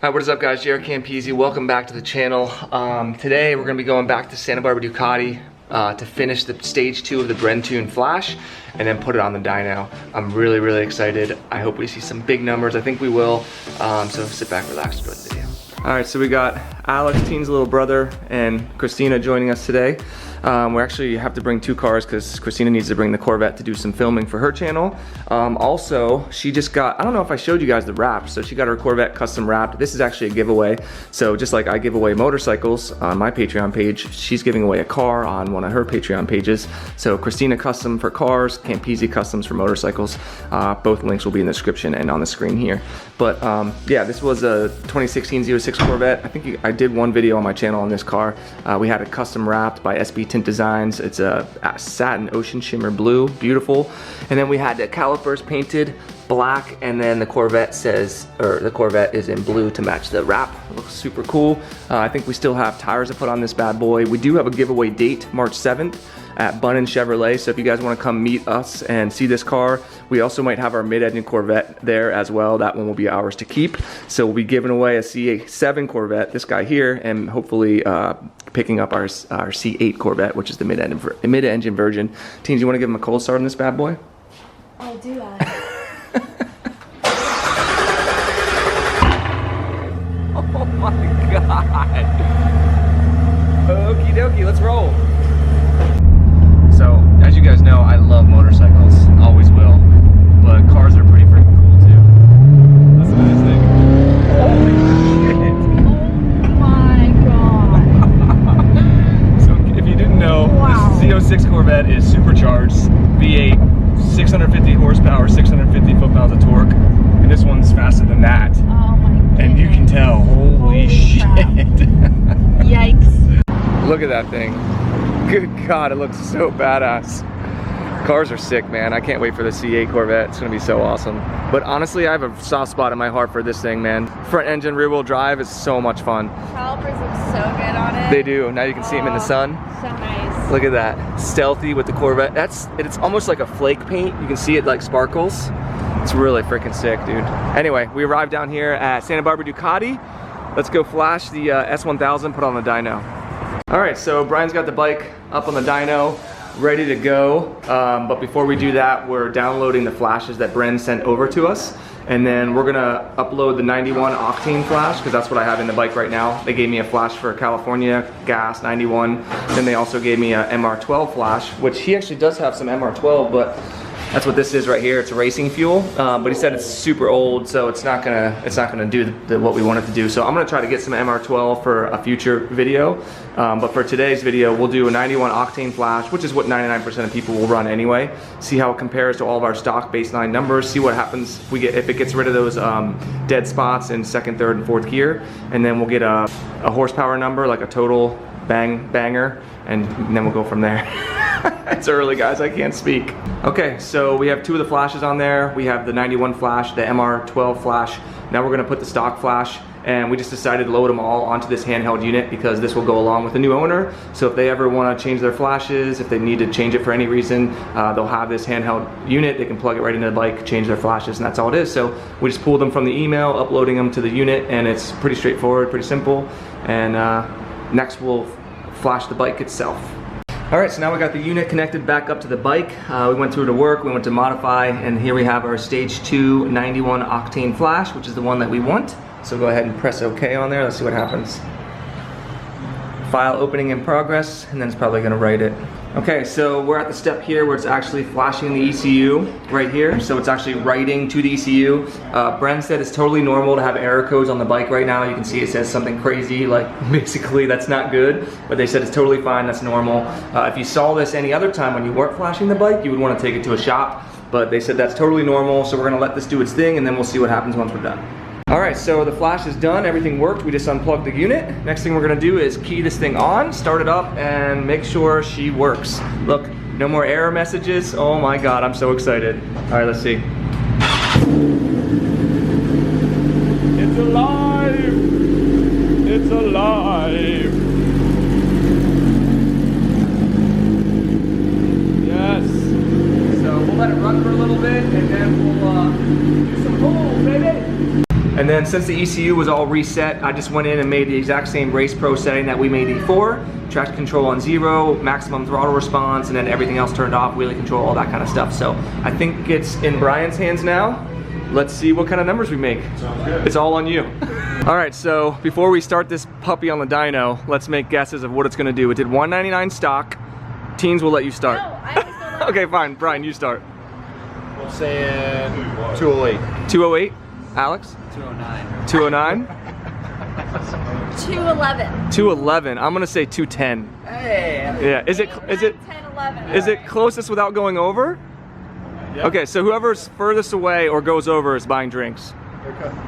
Hi, what is up guys? JaretCampisi, welcome back to the channel. Today we're going to be going back to Santa Barbara Ducati to finish the stage 2 of the Bren Tune Flash and then put it on the dyno. I'm really excited. I hope we see some big numbers. I think we will. So sit back, relax, enjoy the video. Alright, so we got Alex, Teen's little brother, and Christina joining us today. We actually have to bring 2 cars because Christina needs to bring the Corvette to do some filming for her channel. Also, she just got, I don't know if I showed you guys the wrap, so she got her Corvette custom wrapped. This is actually a giveaway. So just like I give away motorcycles on my Patreon page, she's giving away a car on one of her Patreon pages. So Christina custom for cars, Campisi customs for motorcycles. Both links will be in the description and on the screen here. But yeah, this was a 2016 Z06 Corvette. I think I did one video on my channel on this car. We had it custom wrapped by SB Tint Designs. It's a satin ocean shimmer blue, beautiful. And then we had the calipers painted black, and then the Corvette says, or the Corvette is in blue to match the wrap. It looks super cool. I think we still have tires to put on this bad boy. We do have a giveaway date, March 7th at Bren Chevrolet. So if you guys want to come meet us and see this car, we also might have our mid-engine Corvette there as well. That one will be ours to keep. So we'll be giving away a C7 Corvette, this guy here, and hopefully picking up our C8 Corvette, which is the mid-engine version. Teens, you want to give him a cold start on this bad boy? I'll do that. Oh my God. Okie dokie, let's roll. So, as you guys know, I love motorcycles, always will, but cars are pretty freaking cool too. Listen to this thing. Holy shit. Oh my God. So, if you didn't know, wow, this Z06 Corvette is supercharged, V8, 650 horsepower, 650 foot-pounds of torque, and this one's faster than that. Oh my goodness. And you can tell, holy shit. Yikes. Look at that thing. Good God, it looks so badass. Cars are sick, man. I can't wait for the C8 Corvette. It's gonna be so awesome. But honestly, I have a soft spot in my heart for this thing, man. Front engine, rear wheel drive is so much fun. Calipers look so good on it. They do. Now you can see them in the sun. So nice. Look at that. Stealthy with the Corvette. It's almost like a flake paint. You can see it like sparkles. It's really freaking sick, dude. Anyway, we arrived down here at Santa Barbara Ducati. Let's go flash the S1000, put on the dyno. All right, so Brian's got the bike up on the dyno, ready to go. But before we do that, we're downloading the flashes that Bren sent over to us. And then we're gonna upload the 91 octane flash, because that's what I have in the bike right now. They gave me a flash for California, gas, 91. Then they also gave me a MR12 flash, which he actually does have some MR12, but that's what this is right here. It's a racing fuel, but he said it's super old, so it's not gonna do what we want it to do. So I'm gonna try to get some MR12 for a future video. But for today's video, we'll do a 91 octane flash, which is what 99% of people will run anyway. See how it compares to all of our stock baseline numbers. See what happens if it gets rid of those dead spots in second, third, and fourth gear, and then we'll get a horsepower number, like a total banger, and then we'll go from there. It's early, guys, I can't speak. Okay, so we have 2 of the flashes on there. We have the 91 flash, the MR12 flash. Now we're gonna put the stock flash, and we just decided to load them all onto this handheld unit because this will go along with the new owner. So if they ever wanna change their flashes, if they need to change it for any reason, they'll have this handheld unit. They can plug it right into the bike, change their flashes, and that's all it is. So we just pulled them from the email, uploading them to the unit, and it's pretty straightforward, pretty simple. And next we'll flash the bike itself. All right, so now we got the unit connected back up to the bike. We went through to work, we went to modify, and here we have our stage 2 91 octane flash, which is the one that we want. So go ahead and press OK on there. Let's see what happens. File opening in progress, and then it's probably gonna write it. Okay, so we're at the step here where it's actually flashing the ECU right here. So it's actually writing to the ECU. Bren said it's totally normal to have error codes on the bike right now. You can see it says something crazy, like basically that's not good, but they said it's totally fine, that's normal. If you saw this any other time when you weren't flashing the bike, you would want to take it to a shop, but they said that's totally normal, so we're gonna let this do its thing, and then we'll see what happens once we're done. All right, so the flash is done, everything worked. We just unplugged the unit. Next thing we're gonna do is key this thing on, start it up, and make sure she works. Look, no more error messages. Oh my God, I'm so excited. All right, let's see. It's alive! It's alive! Yes. So we'll let it run for a little bit, and then we'll do some pulls, baby. And And then since the ECU was all reset, I just went in and made the exact same Race Pro setting that we made before. Traction control on 0, maximum throttle response, and then everything else turned off, wheelie control, all that kind of stuff. So I think it's in Brian's hands now. Let's see what kind of numbers we make. Sounds good. It's all on you. All right, so before we start this puppy on the dyno, let's make guesses of what it's gonna do. It did 199 stock. Teens will let you start. No, I was the Okay, fine. Brian, you start. We'll say 208. 208. Alex? 209. 209. 211. 211. I'm gonna say 210. Hey. Yeah. Is it 10, 11. is it closest without going over? Yep. Okay, so whoever's furthest away or goes over is buying drinks.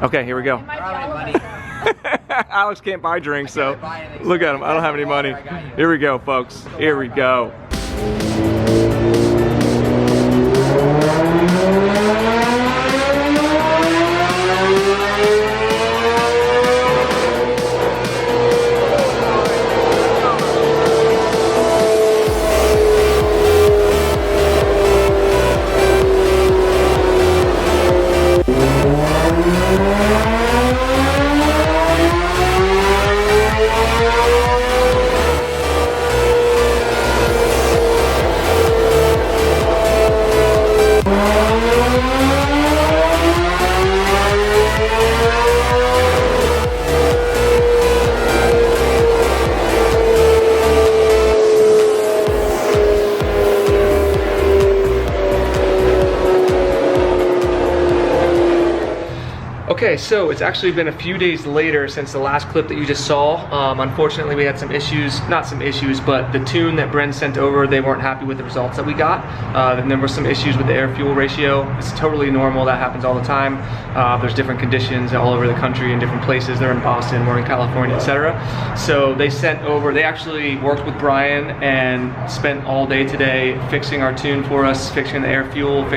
Okay, here we go. It might be I don't all have of any us, though. Alex can't buy drinks, so can't buy anything, look so at him. I don't have any money. I got you. Here we go, folks. Here we go. Okay, so it's actually been a few days later since the last clip that you just saw. Unfortunately, we had some issues, not some issues, but the tune that Bren sent over, they weren't happy with the results that we got. And there were some issues with the air-fuel ratio. It's totally normal, that happens all the time. There's different conditions all over the country in different places. They're in Boston, we're in California, etc. So they sent over, they actually worked with Brian and spent all day today fixing our tune for us, fixing the air-fuel,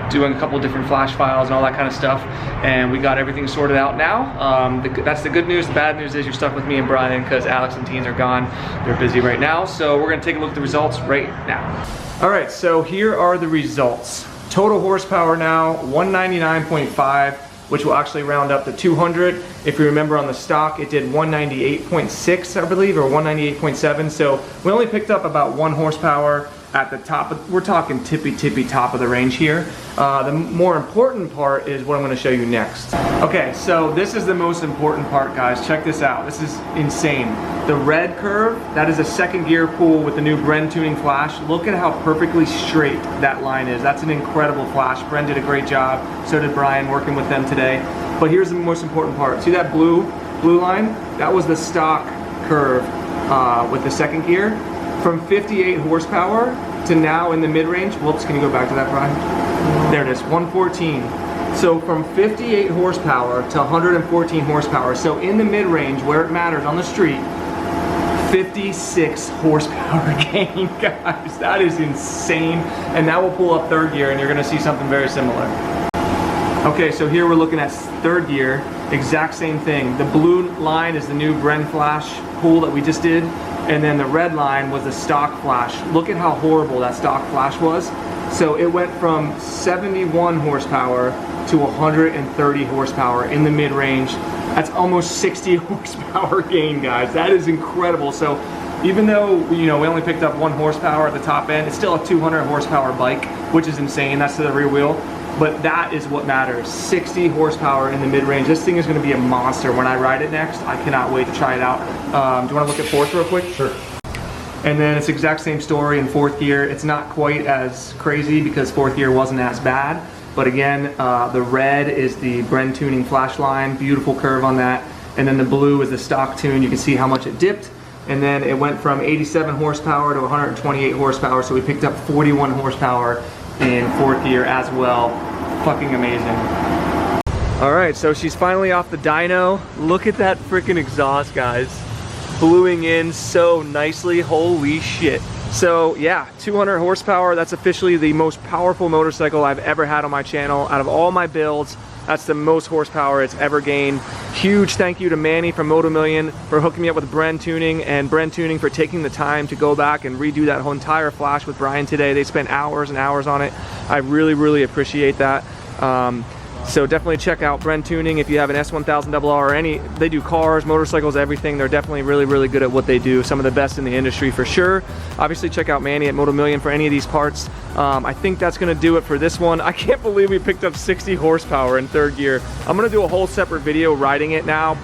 doing a couple different flash files and all that kind of stuff. And we got everything sorted out now. That's the good news. The bad news is you're stuck with me and Brian because Alex and Teens are gone. They're busy right now. So we're gonna take a look at the results right now. All right, so here are the results. Total horsepower now, 199.5, which will actually round up to 200. If you remember on the stock, it did 198.6, I believe, or 198.7. So we only picked up about 1 horsepower at the top. We're talking tippy top of the range here. The more important part is what I'm gonna show you next. Okay, so this is the most important part, guys. Check this out. This is insane. The red curve, that is a second gear pull with the new Bren tuning flash. Look at how perfectly straight that line is. That's an incredible flash. Bren did a great job. So did Brian working with them today. But here's the most important part. See that blue line? That was the stock curve with the second gear. From 58 horsepower to now in the mid-range, whoops, can you go back to that, Brian? There it is, 114. So from 58 horsepower to 114 horsepower, so in the mid-range where it matters on the street, 56 horsepower gain, guys. That is insane. And that will pull up third gear and you're gonna see something very similar. Okay, so here we're looking at third gear, exact same thing. The blue line is the new Bren flash pull that we just did, and then the red line was the stock flash. Look at how horrible that stock flash was. So it went from 71 horsepower to 130 horsepower in the mid-range. That's almost 60 horsepower gain, guys. That is incredible. So even though, you know, we only picked up 1 horsepower at the top end, it's still a 200 horsepower bike, which is insane. That's to the rear wheel. But that is what matters. 60 horsepower in the mid-range. This thing is going to be a monster when I ride it next. I cannot wait to try it out. Do you want to look at fourth real quick? Sure. And then it's the exact same story in fourth gear. It's not quite as crazy because fourth gear wasn't as bad. But again, the red is the Bren tuning flash line. Beautiful curve on that. And then the blue is the stock tune. You can see how much it dipped. And then it went from 87 horsepower to 128 horsepower. So we picked up 41 horsepower in fourth gear as well. Fucking amazing. All right, so she's finally off the dyno. Look at that freaking exhaust, guys. Bluing in so nicely, holy shit. So yeah, 200 horsepower, that's officially the most powerful motorcycle I've ever had on my channel. Out of all my builds, that's the most horsepower it's ever gained. Huge thank you to Manny from Moto Million for hooking me up with Bren Tuning, and Bren Tuning for taking the time to go back and redo that whole entire flash with Brian today. They spent hours and hours on it. I really, really appreciate that. So definitely check out Bren Tuning if you have an S1000RR or any, they do cars, motorcycles, everything. They're definitely really good at what they do. Some of the best in the industry for sure. Obviously check out Manny at Moto Million for any of these parts. I think that's gonna do it for this one. I can't believe we picked up 60 horsepower in third gear. I'm gonna do a whole separate video riding it now,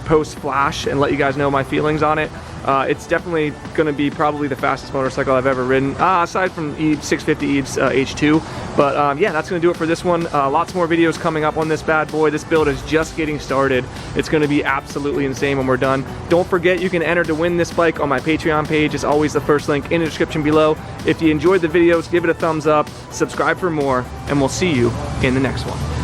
post flash, and let you guys know my feelings on it. It's definitely gonna be probably the fastest motorcycle I've ever ridden, aside from 650 Eve's H2. But yeah, that's gonna do it for this one. Lots more videos coming up on this bad boy. This build is just getting started. It's gonna be absolutely insane when we're done. Don't forget, you can enter to win this bike on my Patreon page. It's always the first link in the description below. If you enjoyed the videos, give it a thumbs up, subscribe for more, and we'll see you in the next one.